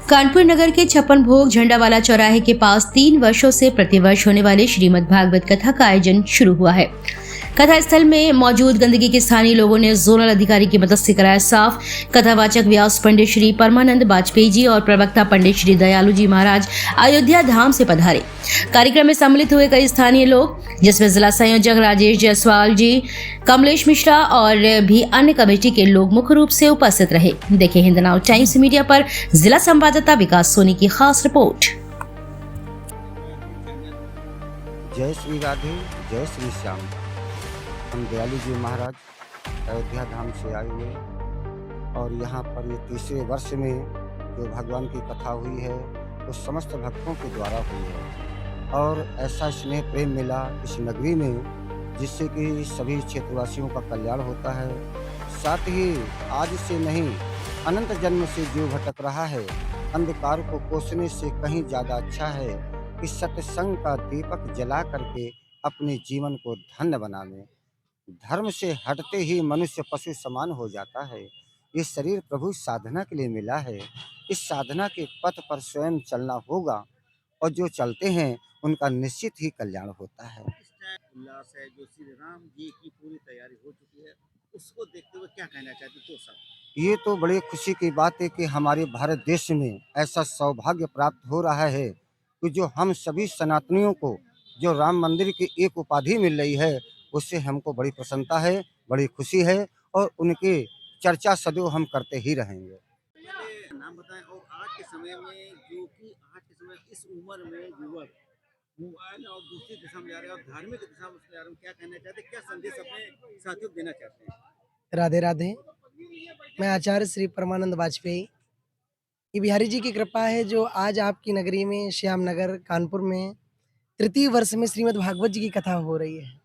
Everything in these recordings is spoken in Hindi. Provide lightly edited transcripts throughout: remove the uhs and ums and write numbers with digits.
कानपुर नगर के छप्पन भोग झंडावाला चौराहे के पास 3 वर्षों से प्रतिवर्ष होने वाले श्रीमद् भागवत कथा का आयोजन शुरू हुआ है। कथा स्थल में मौजूद गंदगी के स्थानीय लोगों ने जोनल अधिकारी की मदद से कराया साफ। कथावाचक व्यास पंडित श्री परमानंद वाजपेयी जी और प्रवक्ता पंडित श्री दयालु जी महाराज अयोध्या धाम से पधारे। कार्यक्रम में सम्मिलित हुए कई स्थानीय लोग, जिसमें जिला संयोजक राजेश जायसवाल जी, कमलेश मिश्रा और भी अन्य कमेटी के लोग मुख्य रूप से उपस्थित रहे। देखिए हिंद नाउ टाइम्स मीडिया पर जिला संवाददाता विकास सोनी की खास रिपोर्ट। जय श्री राधे, जय श्री श्याम। हम दयालु जी महाराज अयोध्या धाम से आए हुए और यहाँ पर ये तीसरे वर्ष में जो भगवान की कथा हुई है वो समस्त भक्तों के द्वारा हुई है और ऐसा स्नेह प्रेम मिला इस नगरी में जिससे कि सभी क्षेत्रवासियों का कल्याण होता है। साथ ही आज से नहीं, अनंत जन्म से जो भटक रहा है, अंधकार को कोसने से कहीं ज़्यादा अच्छा है कि सत्संग का दीपक जला करके अपने जीवन को धन्य बनाने। धर्म से हटते ही मनुष्य पशु समान हो जाता है। ये शरीर प्रभु साधना के लिए मिला है। इस साधना के पथ पर स्वयं चलना होगा और जो चलते हैं उनका निश्चित ही कल्याण होता है। उल्लास है जो श्री राम जी की पूरी तैयारी हो चुकी है, उसको देखते हुए क्या कहना चाहते तो सब? ये तो बड़ी खुशी की बात है कि हमारे भारत देश में ऐसा सौभाग्य प्राप्त हो रहा है कि जो हम सभी सनातनियों को जो राम मंदिर की एक उपाधि मिल रही है, उससे हमको बड़ी प्रसन्नता है, बड़ी खुशी है और उनकी चर्चा सदैव हम करते ही रहेंगे। नाम बताएं। और आज के समय में जो कि आज के समय इस उम्र में युवक मोबाइल और दूसरी दिशा में जा रहे हैं और धार्मिक दिशा में जा रहे हैं, क्या कहना चाहते हैं, क्या संदेश अपने साथियों को देना चाहते हैं? राधे राधे। मैं आचार्य श्री परमानंद वाजपेयी। ये बिहारी जी की कृपा है जो आज आपकी नगरी में श्यामनगर कानपुर में तृतीय वर्ष में श्रीमद् भागवत जी की कथा हो रही है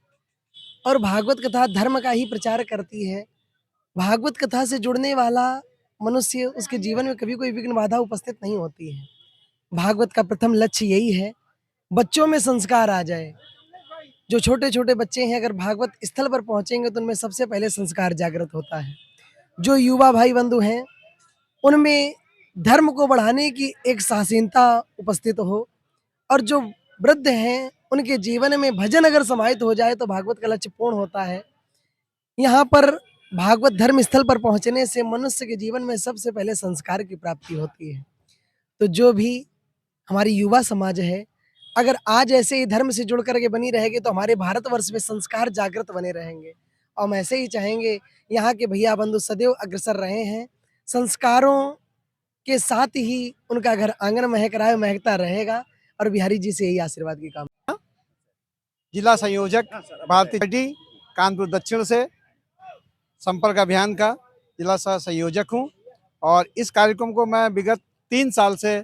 और भागवत कथा धर्म का ही प्रचार करती है। भागवत कथा से जुड़ने वाला मनुष्य, उसके जीवन में कभी कोई विघ्न बाधा उपस्थित नहीं होती है। भागवत का प्रथम लक्ष्य यही है, बच्चों में संस्कार आ जाए। जो छोटे छोटे बच्चे हैं अगर भागवत स्थल पर पहुंचेंगे तो उनमें सबसे पहले संस्कार जागृत होता है। जो युवा भाई बंधु हैं उनमें धर्म को बढ़ाने की एक साहसीनता उपस्थित हो और जो वृद्ध हैं उनके जीवन में भजन अगर समाहित हो जाए तो भागवत का लक्ष्य पूर्ण होता है। यहाँ पर भागवत धर्म स्थल पर पहुँचने से मनुष्य के जीवन में सबसे पहले संस्कार की प्राप्ति होती है। तो जो भी हमारी युवा समाज है, अगर आज ऐसे ही धर्म से जुड़ करके बनी रहेगी तो हमारे भारतवर्ष में संस्कार जागृत बने रहेंगे और हम ऐसे ही चाहेंगे यहाँ के भैया बंधु सदैव अग्रसर रहे हैं। संस्कारों के साथ ही उनका घर आंगन महक रहा है, महकता रहेगा और बिहारी जी से यही आशीर्वाद की कामना। जिला संयोजक भारतीय पार्टी कानपुर दक्षिण से संपर्क अभियान का जिला संयोजक हूं और इस कार्यक्रम को मैं विगत 3 साल से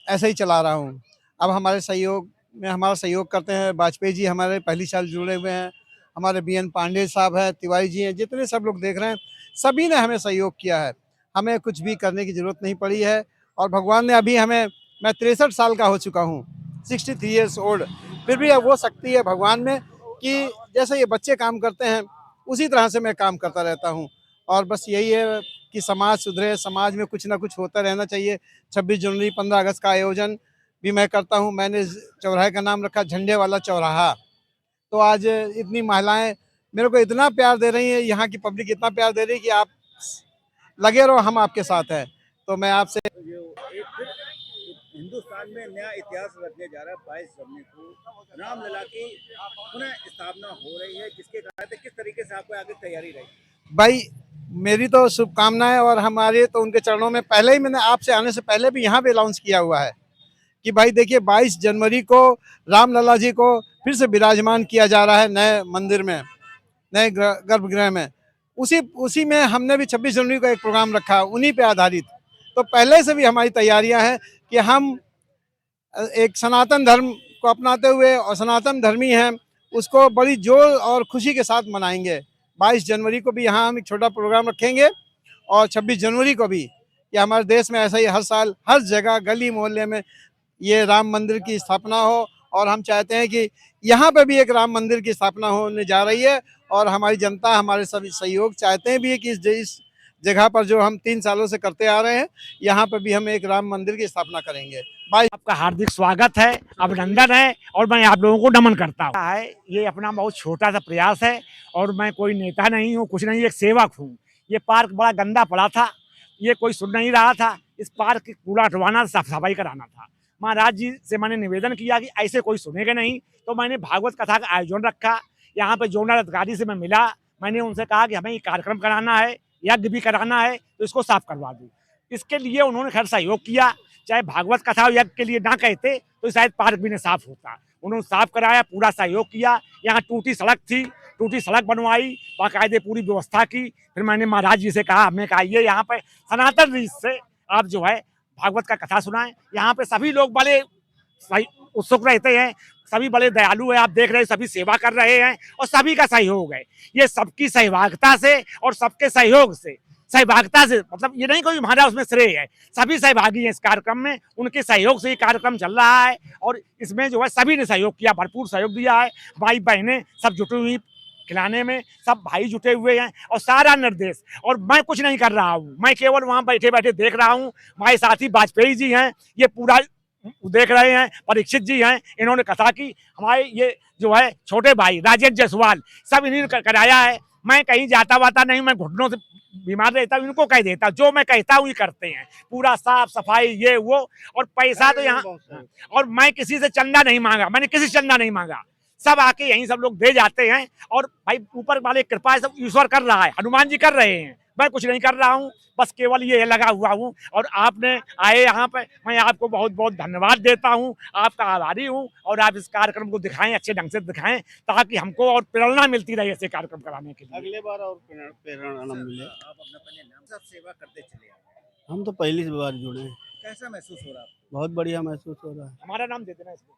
ऐसे ही चला रहा हूं। अब हमारे सहयोग में हमारा सहयोग करते हैं वाजपेयी जी, हमारे पहली साल जुड़े हुए हैं, हमारे बीएन पांडे साहब हैं, तिवारी जी हैं, जितने सब लोग देख रहे हैं सभी ने हमें सहयोग किया है। हमें कुछ भी करने की ज़रूरत नहीं पड़ी है और भगवान ने अभी हमें, मैं 63 साल का हो चुका हूँ, 63 ईयर्स ओल्ड, फिर भी अब वो शक्ति है भगवान में कि जैसे ये बच्चे काम करते हैं उसी तरह से मैं काम करता रहता हूँ। और बस यही है कि समाज सुधरे, समाज में कुछ ना कुछ होता रहना चाहिए। 26 जनवरी 15 अगस्त का आयोजन भी मैं करता हूँ। मैंने चौराहे का नाम रखा झंडे वाला चौराहा। तो आज इतनी महिलाएं मेरे को इतना प्यार दे रही हैं, यहाँ की पब्लिक इतना प्यार दे रही है कि आप लगे रहो, हम आपके साथ हैं। तो मैं आपसे हिंदुस्तान में नया इतिहास रचने जा रहा है। 22 जनवरी को रामलला की पुनः स्थापना हो रही है, जिसके कारण किस तरीके से आपको आगे तैयारी रही? भाई मेरी तो शुभकामनाएं और हमारे तो उनके चरणों में पहले ही, मैंने आपसे आने से पहले भी यहाँ पे अनाउंस किया हुआ है कि भाई देखिए 22 जनवरी को रामलला जी को फिर से विराजमान किया जा रहा है नए मंदिर में, नए गर्भगृह में। उसी में हमने भी 26 जनवरी को एक प्रोग्राम रखा, उन्हीं पे आधारित। तो पहले से भी हमारी तैयारियां हैं कि हम एक सनातन धर्म को अपनाते हुए और सनातन धर्मी हैं उसको बड़ी जोर और खुशी के साथ मनाएंगे। 22 जनवरी को भी यहाँ हम एक छोटा प्रोग्राम रखेंगे और 26 जनवरी को भी। ये हमारे देश में ऐसा ही हर साल हर जगह गली मोहल्ले में ये राम मंदिर की स्थापना हो और हम चाहते हैं कि यहाँ पे भी एक राम मंदिर की स्थापना होने जा रही है और हमारी जनता, हमारे सभी सहयोग चाहते हैं भी कि इस जगह पर जो हम 3 सालों से करते आ रहे हैं, यहाँ पर भी हम एक राम मंदिर की स्थापना करेंगे। आपका हार्दिक स्वागत है, अभिनंदन है और मैं आप लोगों को नमन करता हूँ। ये अपना बहुत छोटा सा प्रयास है और मैं कोई नेता नहीं हूँ, कुछ नहीं, एक सेवक हूँ। ये पार्क बड़ा गंदा पड़ा था, ये कोई सुन नहीं रहा था। इस पार्क की कूड़ा हटवाना, साफ सफाई कराना था। महाराज जी से मैंने निवेदन किया कि ऐसे कोई सुनेगा नहीं, तो मैंने भागवत कथा का आयोजन रखा। यहाँ पे जोनल अधिकारी से मैं मिला, मैंने उनसे कहा कि हमें ये कार्यक्रम कराना है, यज्ञ भी कराना है, तो इसको साफ करवा दूँ। इसके लिए उन्होंने खैर सहयोग किया। चाहे भागवत कथा यज्ञ के लिए ना कहते तो शायद पार्क भी न साफ होता। उन्होंने साफ कराया, पूरा सहयोग किया। यहाँ टूटी सड़क थी, टूटी सड़क बनवाई, बाकायदे पूरी व्यवस्था की। फिर मैंने महाराज जी से कहा, हमने कहा ये यहाँ पे सनातन रीत से आप जो है भागवत का कथा सुनाएं। यहाँ पे सभी लोग बड़े उत्सुक रहते हैं, सभी बड़े दयालु हैं। आप देख रहे हैं सभी सेवा कर रहे हैं और सभी का सहयोग है। ये सबकी सहभागिता से और सबके सहयोग से, सहभागिता से मतलब ये नहीं कोई हमारा उसमें श्रेय है, सभी सहभागी हैं इस कार्यक्रम में, उनके सहयोग से ये कार्यक्रम चल रहा है और इसमें जो है सभी ने सहयोग किया, भरपूर सहयोग दिया है। हमारी बहनें सब जुटी हुई खिलाने में, सब भाई जुटे हुए हैं और सारा निर्देश, और मैं कुछ नहीं कर रहा हूँ, मैं केवल वहाँ बैठे बैठे देख रहा हूँ। हमारे साथी वाजपेयी जी हैं, ये पूरा देख रहे हैं, परीक्षित जी हैं, इन्होंने कथा की। हमारे ये जो है छोटे भाई राजेश जायसवाल, सब इन्होंने कराया है। मैं कहीं जाता वाता नहीं, मैं घुटनों से बीमार रहता हूँ, इनको कह देता, जो मैं कहता हूँ ये करते हैं, पूरा साफ सफाई ये वो। और पैसा तो यहाँ, और मैं किसी से चंदा नहीं मांगा, मैंने किसी से चंदा नहीं मांगा, सब आके यहीं सब लोग दे जाते हैं। और भाई ऊपर वाले कृपा है, सब ईश्वर कर रहा है, हनुमान जी कर रहे हैं, मैं कुछ नहीं कर रहा हूँ, बस केवल ये लगा हुआ हूँ। और आपने आए यहाँ पे, मैं आपको बहुत बहुत धन्यवाद देता हूँ, आपका आभारी हूँ। और आप इस कार्यक्रम को दिखाएं, अच्छे ढंग से दिखाएं, ताकि हमको और प्रेरणा मिलती रहे ऐसे कार्यक्रम कराने के लिए। अगले बार और प्रेरणा न मिले। आप अपना पहले नाम सब सेवा करते चले आए, हम तो पहली बार जुड़े हैं, कैसा महसूस हो रहा है आपको? बहुत बढ़िया महसूस हो रहा है। हमारा नाम दे देना इसको।